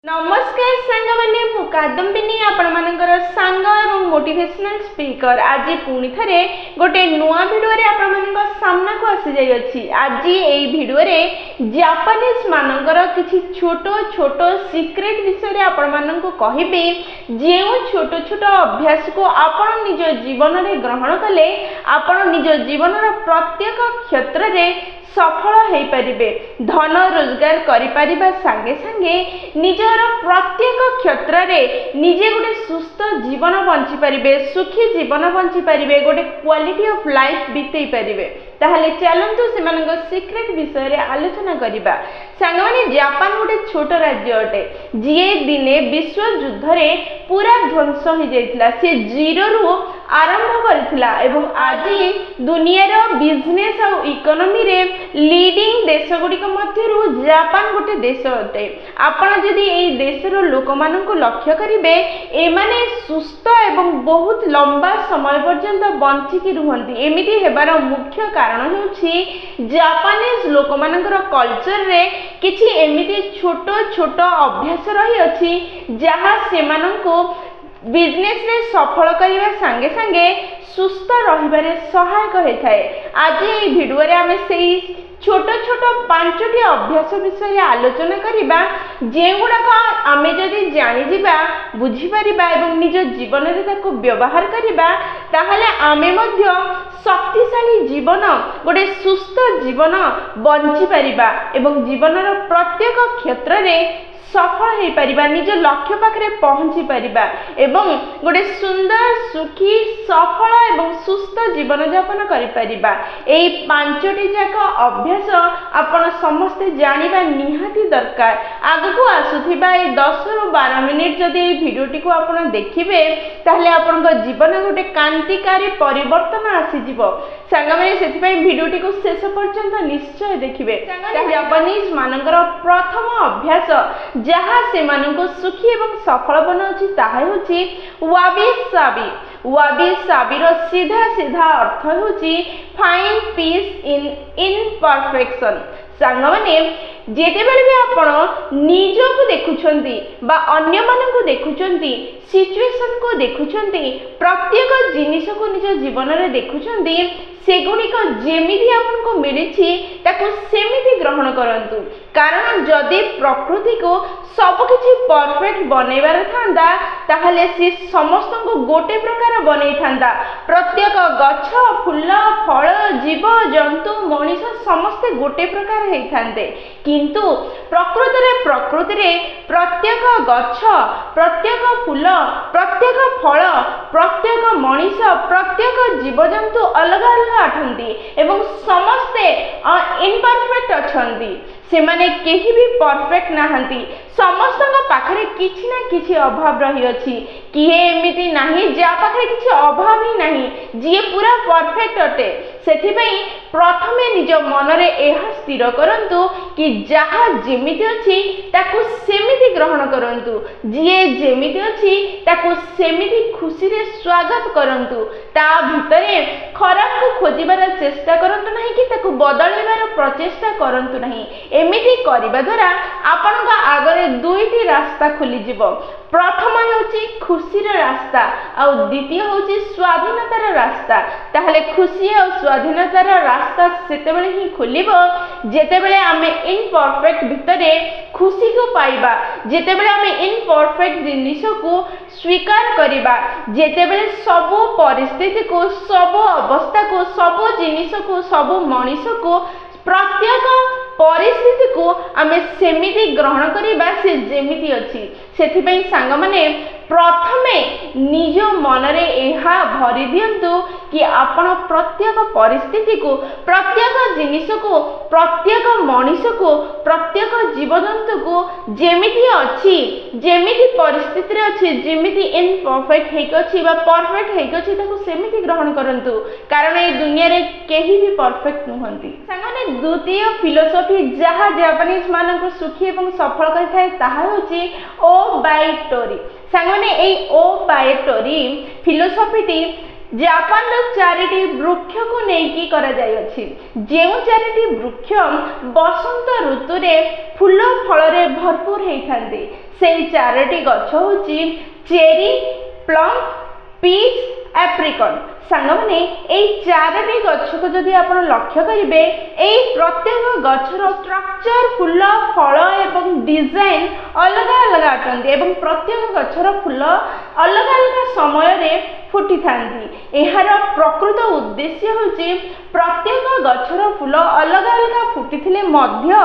नमस्कार सांग मैंने मु कादम्बिनी आपण मानकर सांग और मोटिवेशनल स्पीकर आज पुणी थे गोटे नुआ भिडियो आपण मान सामना को आसी जाई अछि। आज एई भिडियो रे जापानीज मानकर किछि छोट छोट सीक्रेट विषय रे आपण मान को कहिबे जे छोट छोट अभ्यास को आपण निज जीवन रे ग्रहण कले आपण निज जीवन रो प्रत्येक क्षेत्र रे सफल हो पारिबे, धन रोजगार करि परिबा संगे संगे निजर प्रत्येक क्षेत्र रे निजे गोटे सुस्थ जीवन बंची पारिबे, सुखी जीवन बंची पारिबे, गोटे क्वालिटी ऑफ लाइफ बीतई पारिबे। ताहले चलंतु सेमानक सीक्रेट विषय रे आलोचना करिबा। सांगमाने जापान गोटे छोट राज्य अटे जे दिने विश्व युद्ध रे पूरा ध्वंस हो जाइतिला। से जीरो रु आरंभ करथिला एवं आज दुनिया रो बिजनेस और इकोनॉमी रे लीडिंग देश गुड़िक मध्यरु जापान गोटे देश अटे। आपण जदि एई देशर लोक माननकु लक्ष्य करिवे एमाने सुस्थ एवं बहुत लंबा समय पर्यंत बंचिकी रुहंती। एमिति हेबार मुख्य कारण हेउछि जापानीज लोक मानकर कल्चर रे किछि एमिति छोट छोट अभ्यास रही अछि जहा सेमाननकु बिजनेस रे सफल करिवा संगे संगे सुस्थ रहिबारे सहायक होइथाय। आज ए भिडियो रे आमे सेही छोट छोट पांचटी अभ्यास विषय आलोचना करिबा जेगुड़ाक आमे जदि जानि जिबा बुझी परिबा एवं निज जीवन रे ताको व्यवहार करिबा ताहले आमे मध्य शक्तिशाली जीवन गोटे सुस्थ जीवन बंची परिबा एवं जीवनर प्रत्येक क्षेत्र रे सफल हो पारिबा, निज लक्ष्य पाखरे पहुंची पारिबा एवं गोटे सुंदर सुखी सफल एवं सुस्थ जीवन यापन करि पारिबा। एई पांचटी जाक अभ्यास आपण समस्ते जानिबा निहाती दरकार। आगु आसुथिबा ए 10 रु 12 मिनिट जदि ए भिडियोटी को आपण देखिबे ताहले आपनक जीवन गोटे कांतिकारी परिवर्तन आसी जिवो। सांगमाने सेथिपई भिडियोटी को शेष पर्यंत निश्चय देखिबे। जापानीज मानकर प्रथम अभ्यास जहाँ से माननको सुखी एवं सफल बनाउछि ताहा होछि वाबी साबी। वाबी साबीर सीधा सीधा अर्थ होछि फाइंड पीस इन इनपरफेक्शन। सांगमाने जेतेबेले भी आपण निजको देखुछंती बा अन्य माननको देखुछंती, सिचुएशन को देखुछंती, प्रत्येक जिनिस को निज जीवन रे देखुछंती, सेगुड़िक जेमिति आपनको मिलिछि ताको सेमिति ग्रहण करंतु। कारण जदि प्रकृति को सब किछि परफेक्ट बनैबार थांदा ताहले से समस्त को गोटे प्रकार बनै थांदा। प्रत्येक गछ फूल फल जीव जंतु मनुष्य समस्त गोटे प्रकार हेइ थांदे, किंतु प्रकृति रे प्रत्येक गछ, प्रत्येक फूल, प्रत्येक फल, प्रत्येक मनुष्य, प्रत्येक जीव जंतु अलग अलग अटंती एवं समस्ते इनपरफेक्ट अछंती। सेमाने केही भी परफेक्ट नाहंती। समस्तक पाखरे किछि ना किछि अभाव रही अछि। किए एमिति नाही जा पाखरे किछि अभाव ही नाही, जे पूरा परफेक्ट अटे। सेथिपई प्रथमे निज मनरे एहा स्थिर करंतु कि जहा जेमिति अछि ताकु सेमिति ग्रहण करंतु, जे जेमिति अछि ताकु सेमिति खुशी रे स्वागत करंतु। ता भितरे खराब को खोजिबार चेष्टा करंतु नाही कि ताकु बदलैबार प्रचेष्टा करंतु नाही। एमिति करिबा द्वारा आपनका आगरे दुईटी रास्ता खुली जिवो। प्रथम होछि खुशीर रास्ता और द्वितीय होछि स्वाधीनतार रास्ता। ताहले खुशी और स्वाधीनतार रास्ता सेतेबेले ही खुलिबो जेतेबेले आमे इनपरफेक्ट भितरे खुशी को पाइबा, जेतेबेले आमे इनपरफेक्ट जिनिस को स्वीकार करिबा, जेतेबेले सब परिस्थिति को, सब अवस्था को, सब जिनिस को, सब मनुष्य को, प्रत्येक परिस्थिति को आमे सेमिति ग्रहण करिबा से जेमिति अछि। सेथिपई सांगमाने प्रथमे निज मनरे एहा भरी दियंतु कि आपण प्रत्येक परिस्थिति को, प्रत्येक जिनिस को, प्रत्येक मनुष्य को, प्रत्येक जीवजंतु को जेमिति अछि, जेमिति परिस्थिति रे अछि, जेमिति इनपरफेक्ट हेक अछि बा परफेक्ट हेक अछि ताको सेमिति ग्रहण करंतु। कारण ए दुनिया रे केही भी परफेक्ट नहंती। सांगने द्वितीय फिलोसफी जहा जापानीज माननको सुखी एवं सफल करिथाय ताहा होछि ओ बाय टोरी। सांगने ए ओ बाय टोरी फिलोसफीटी जापान चारिटी वृक्ष को लेकिन करा जाय अछि जेउ चारिटी वृक्ष बसंत ऋतु रे फूल फल रे भरपूर हेइथांती सेई चारिटी गछ होची चेरी प्लम पीच एप्रिकॉन सांगमाने एई चारिटी गछ को जदि आपण लक्ष्य करिवे एई प्रत्येक गछर स्ट्रक्चर फूल फल एवं डिजाइन अलग अलग आटंती एवं प्रत्येक गछर फूल अलग अलग समय रे फुटी थांती एहार प्रकृत उद्देश्य होची प्रत्येक गछर फूल अलग अलग फुटी थिले मध्य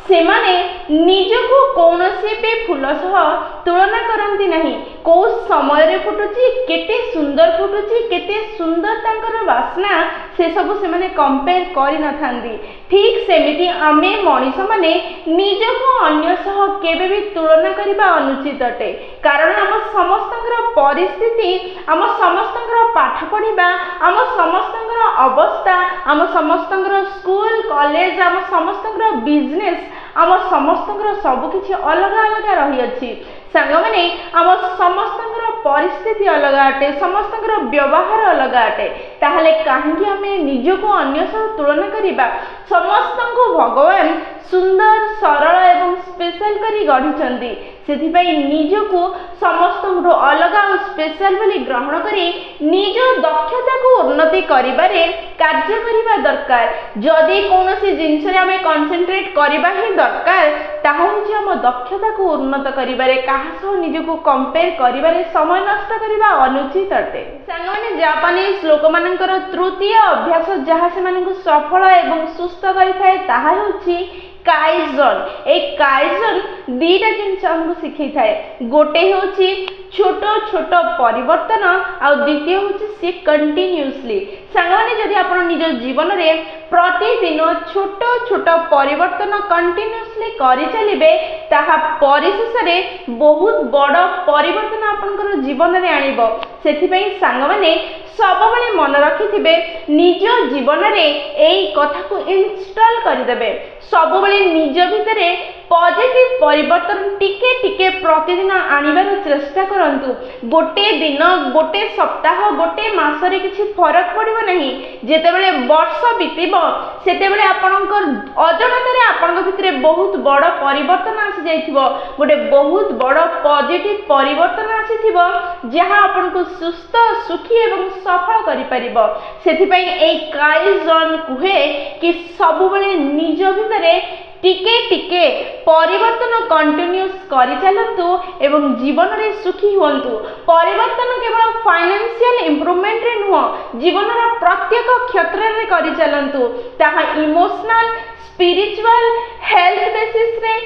सेमाने निजको कौनसी भी फूल सह तुलना करंती नहीं को समय रे फुटुची केते सुंदर फुटुची केते सुंदर तांकर वासना से सब से माने कंपेयर करि न थांती ठीक सेमिति आमे मनीष माने निजको अन्य सह केबे भी तुलना करिबा अनुचित अटे कारण हम समस्तंकर परिस्थिति हम समस्तंकर पाठ पढ़िबा हम समस्तंकर अवस्था हम समस्तंकर स्कूल कॉलेज हम समस्तंकर बिजनेस आम समस्तंकर सब किछि अलग अलग रही अछि सांग माने आम समस्तंकर परिस्थिति अलग आटे समस्तंकर व्यवहार अलग आटे ताहले काहेकि आमे निजको अन्य सह तुलना करिबा समस्तंको भगवान सुंदर सरल एवं स्पेशल करी गढ़िछंती सेथिपाई निजको समस्तंको अलग और स्पेशल बोली ग्रहण करी निज दक्षता को उन्नति करिबारे कार्य करिबा दरकार जदि कोनोसी जिंस रे आमे कंसंट्रेट करिबा ही दरकार ताहा होची हम दक्षता को उन्नत करिबारे काहा सह निजको कंपेयर करिबारे समय नष्ट करिबा अनुचित अटे सांगमाने जापानीज लोक मानकर तृतीय अभ्यास जहा से मानकु सफल एवं सुस्थ करिथाय ताहा होची काइजन ए काइजन दीटा जिनिस हमको शिखै थाए गोटे होची छोट छोट परिवर्तन आ द्वितीय होची से कंटिन्यूअसली सांगमाने जदि आपण निज जीवन रे प्रतिदिन छोट छोट परिवर्तन कंटिन्यूअसली करि चलिबे ताहा परिशेष रे बहुत बड़ परिवर्तन आपनकर जीवन रे आनिबो सेथिपई सांगमाने सबबळे मन रखिथिबे निज जीवन रे एई कथा को इंस्टॉल करि देबे सबबळे निज भितरे पॉजिटिव परिवर्तन टिके टिके प्रतिदिन आनिबार चेष्टा करंतु गोटे दिन गोटे सप्ताह गोटे मास रे किछि फरक पड़िबो नहीं जेतेबेले वर्ष बीतिबो सेतेबेले आपनकर अजनता रे आपनक भितरे बहुत बड़ परिवर्तन आसी जाइथिबो गोटे बहुत बड़ पॉजिटिव परिवर्तन आसीथिबो जहां आपनको सुस्थ सुखी एवं सफल करि परिबो सेथिपई ए काइजन कुहे कि सबबेले निज भितरे टिके टिके परिवर्तन कंटिन्यूस करि चलंतु एवं जीवन रे सुखी होंतु परिवर्तन केवल फाइनेंशियल इंप्रूवमेंट रे नुह जीवन रा प्रत्येक क्षेत्र रे करि चलंतु ताहा इमोशनल स्पिरिचुअल हेल्थ बेसिस रे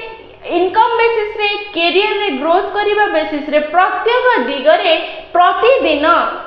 इनकम बेसिस रे कैरियर रे ग्रोथ करिबा बेसिस रे प्रत्येक दिगरे प्रतिदिन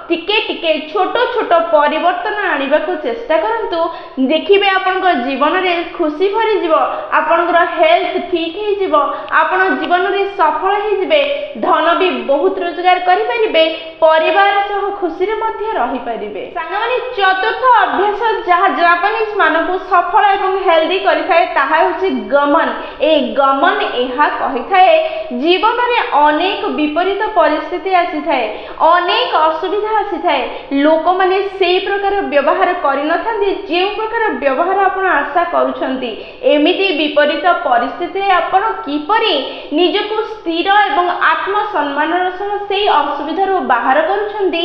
टिके टिके छोट छोट परिवर्तन आनिबा को चेष्टा करंतु देखिबे आपनकर जीवन रे खुशी भरी जीवो आपनकर हेल्थ ठीक हे जीवो आपन जीवन रे सफल हे जिवे धन भी बहुत रोजगार करि परिबे परिवार सह खुशी रे मध्ये रहि परिबे सांगमाने चतुर्थ अभ्यास जहा जापानीज मानको सफल एवं हेल्दी करिथाय ताहा होची गमन ए गमन एहा कहिथाय जीवन रे अनेक विपरीत परिस्थिति आसी थाए अनेक असुविधा आसी थाए लोक माने सेई प्रकार व्यवहार करि न थांती जे प्रकार व्यवहार आपण आशा करूछंती एमिति विपरीत परिस्थिति रे आपण किपरि निजको स्थिर एवं आत्मसम्मानर सह सेई असुविधा रो बाहर करूछंती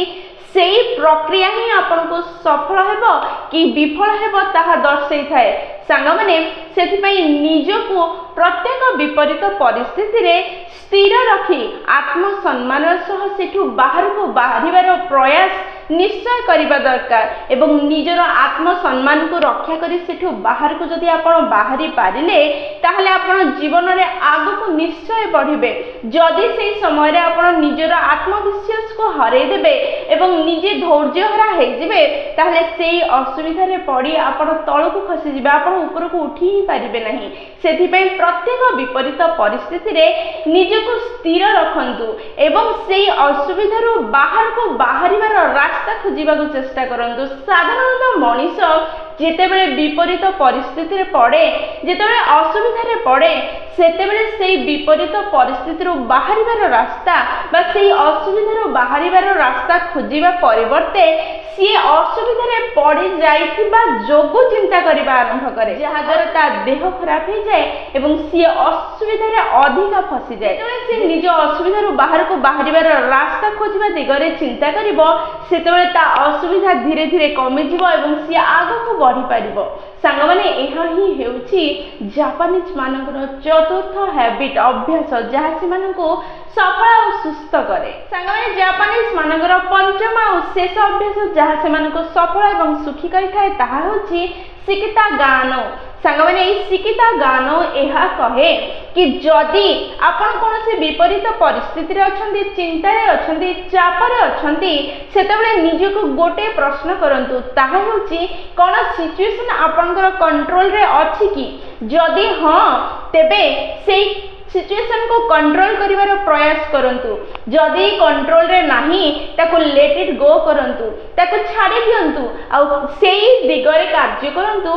सेई प्रक्रिया ही आपनको सफल हेबो कि विफल हेबो ताहा दर्शाई थाए सांगमाने सेथिपई निजको प्रत्येक विपरीत परिस्थिति रे स्थिर रखी आत्मसम्मान सह सेठु बाहर को बाहरिबार प्रयास निश्चय करिबा दरकार एवं निजर आत्मसम्मान को रक्षा करी सेठु बाहर को जदि आपण बाहरी पारिले ताहले आपण जीवन रे आगु को निश्चय बढ़िबे जदि सेई समय रे आपण निजर आत्मविश्वास को हरै देबे एवं निजे धैर्य हरा हे जिवे ताहले सेई असुविधा रे पड़ी आपण तळ को खसी जिबे आपण ऊपर को उठी ही पारिबे नहीं सेथिपई प्रत्येक विपरीत परिस्थिति रे निज को स्थिर रखंतु एवं सेई असुविधा रो बाहर को बाहरिबार रास्ता रास्ता खोजा चेष्टा करंतु। साधारणतः मनीष जेतेबेले विपरीत परिस्थिति रे पड़े, जेतेबेले असुविधा रे पड़े, सेतेबेले सेई विपरीत परिस्थिति रो बाहरिबार रास्ता बा सेई असुविधा रो बाहरिबार रास्ता खोजिबा परिवर्ते सी असुविधा रे पड़ी जाइथिबा जोगु चिंता करिबा आरंभ करे, जहा द्वारा ता देह खराब हो जाए एवं सी असुविधा रे अधिक फसी जाए। जेतेबेले सी निज असुविधा रो बाहर को बाहरिबार रास्ता खोजिबा दिगरे चिंता करिवो, सेतेबेले ता असुविधा धीरे धीरे कमी जिवो एवं सी आगको बढ़ी पारिबो। सांगमाने एहा ही हेउची जापानीज मानकर चतुर्थ हैबिट अभ्यास जहा से मानको सफल और सुस्थ करे। सांगमाने जापानीज मानकर पंचम और शेष अभ्यास जहा से मानको सफल एवं सुखी करिथाय ताहा होची शिकिता गानो। सांगमाने एई शिकिता गानो एहा कहे कि जदि आपण कोनोसी विपरीत परिस्थिति रे अछंती, चिंता रे अछंती, चाप रे अछंती, सेतेबेले निजको गोटे प्रश्न करंतु, ताहा होची कोन सिचुएशन आपनकर कंट्रोल रे अछि कि? जदि हां तेबे सेई सिचुएशन को कंट्रोल करिवार प्रयास करंतु। जदि कंट्रोल रे नाही ताको लेट इट गो करंतु, ताको छाडी दियंतु आ सेई दिगरे कार्य करंतु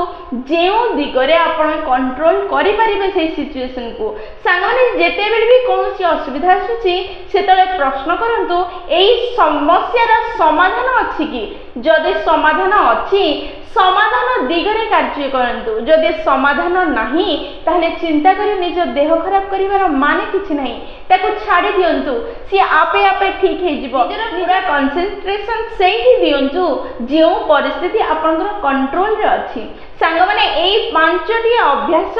जेउ दिगरे आपण कंट्रोल करि परिबे सेई सिचुएशन को। सांगमाने जेतेबेले भी कोनोसी असुविधा आसुची सेतले प्रश्न करंतु एई समस्यार समाधान अछि कि? जदि समाधान अछि समाधान दिगरे कार्य करंतु, जदि समाधान नाही ताहले चिंता करी निज देह खराब करिवार माने किछि नाही, ताको छाडी दियंतु, सी आपे आपे ठीक हे जिवो। पूरा कंसंट्रेशन सेही दियंतु जेउ परिस्थिति आपनकर कंट्रोल रे अछि। सांगमाने एई पांचटी अभ्यास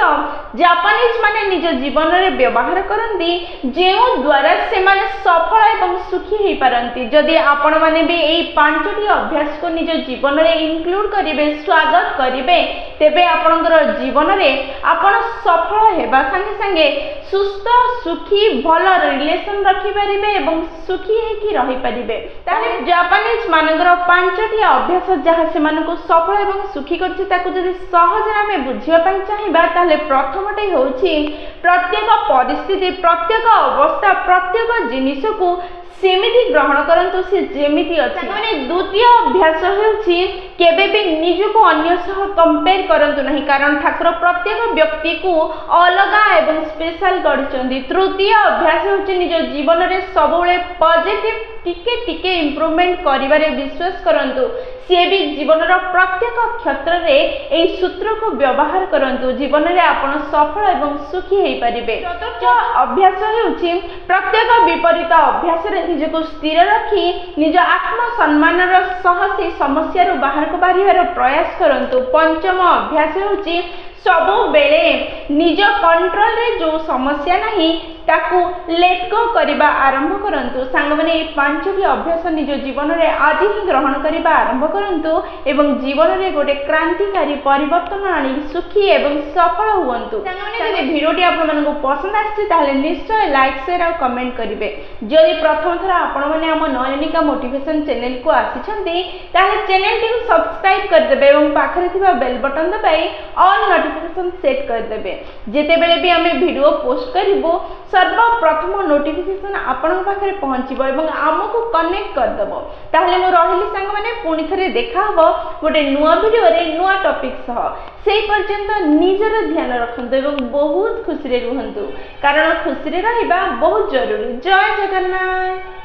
जापानीज माने निज जीवन रे व्यवहार करंती, जेउ द्वारा से माने सफल एवं सुखी हे पारंती। जदि आपण माने भी एई पांचटी अभ्यास को निज जीवन रे इंक्लूड करिवे, स्वागत करिवे, तेबे आपनकर जीवन रे आपण सफल हेबा संगे संगे सुस्थ सुखी भल रिलेशन रखि परिबे एवं सुखी हे कि रहि परिबे। ताले जापानीज मानकर पांचटी अभ्यास जहा से मानको सफल एवं सुखी करछि ताकू जदि सहज रे बुझिबा पई चाहिबा, ताले प्रथमटे होछि प्रत्येक परिस्थिति, प्रत्येक अवस्था, प्रत्येक जिनिस को सेमिति ग्रहण करंतु से जेमिति अछि। माने द्वितीय अभ्यास हेउछि केबे भी निजको अन्य सह कंपेयर करंतु नहीं, कारण ठाकुर प्रत्येक व्यक्ति को अलगा एवं स्पेशल करछंती। तृतीय अभ्यास हेउछि निज जीवन रे सबुले पॉजिटिव टिके टिके इंप्रूवमेंट करिवारे विश्वास करंतु। से भी जीवन रो प्रत्येक क्षेत्र रे एई सूत्र को व्यवहार करंतु, जीवन रे आपण सफल एवं सुखी हेई परिबे। चतुर्थ अभ्यास हेउछि प्रत्येक विपरीत अभ्यास रे निजको स्थिर रखी निज आत्म सम्मान रो सह से समस्या रो बाहर को बाहरिवार प्रयास करंतु। पंचम अभ्यास हेउछि सबु बेले निज कंट्रोल रे जो समस्या नहीं ताकू लेट गो करिबा आरंभ करंतु। सांग माने ए पांचटी अभ्यास निज जीवन रे आज ही ग्रहण करिबा आरंभ करंतु एवं जीवन रे गोटे क्रांतिकारी परिवर्तन आनी सुखी एवं सफल हुवंतु। सांग माने जे वीडियोटी आपन मानको पसंद आछि ताहले निश्चय लाइक शेयर और कमेंट करिवे। जदि प्रथम थरा आपन माने हम नयनिका मोटिवेशन चैनल को आसीछन्ती ताहले चैनल टी को सब्सक्राइब कर देबे एवं पाखरे थिबा बेल बटन दबाई ऑल नोटिफिकेशन सेट कर देबे। जेते बेले भी हमें वीडियो पोस्ट करिवो सर्वप्रथम नोटिफिकेशन आपन पाखरे पहुंचीबो एवं आमको कनेक्ट कर देबो। ताहले मो रहिली संग माने पुनी थरे देखा हबो गोटे नुवा वीडियो रे नुवा टॉपिक सह। सेई पर्यंत निजर ध्यान रखंतु एवं बहुत खुशी रे रहंतु, कारण खुशी रे रहबा बहुत जरूरी। जय जगन्नाथ।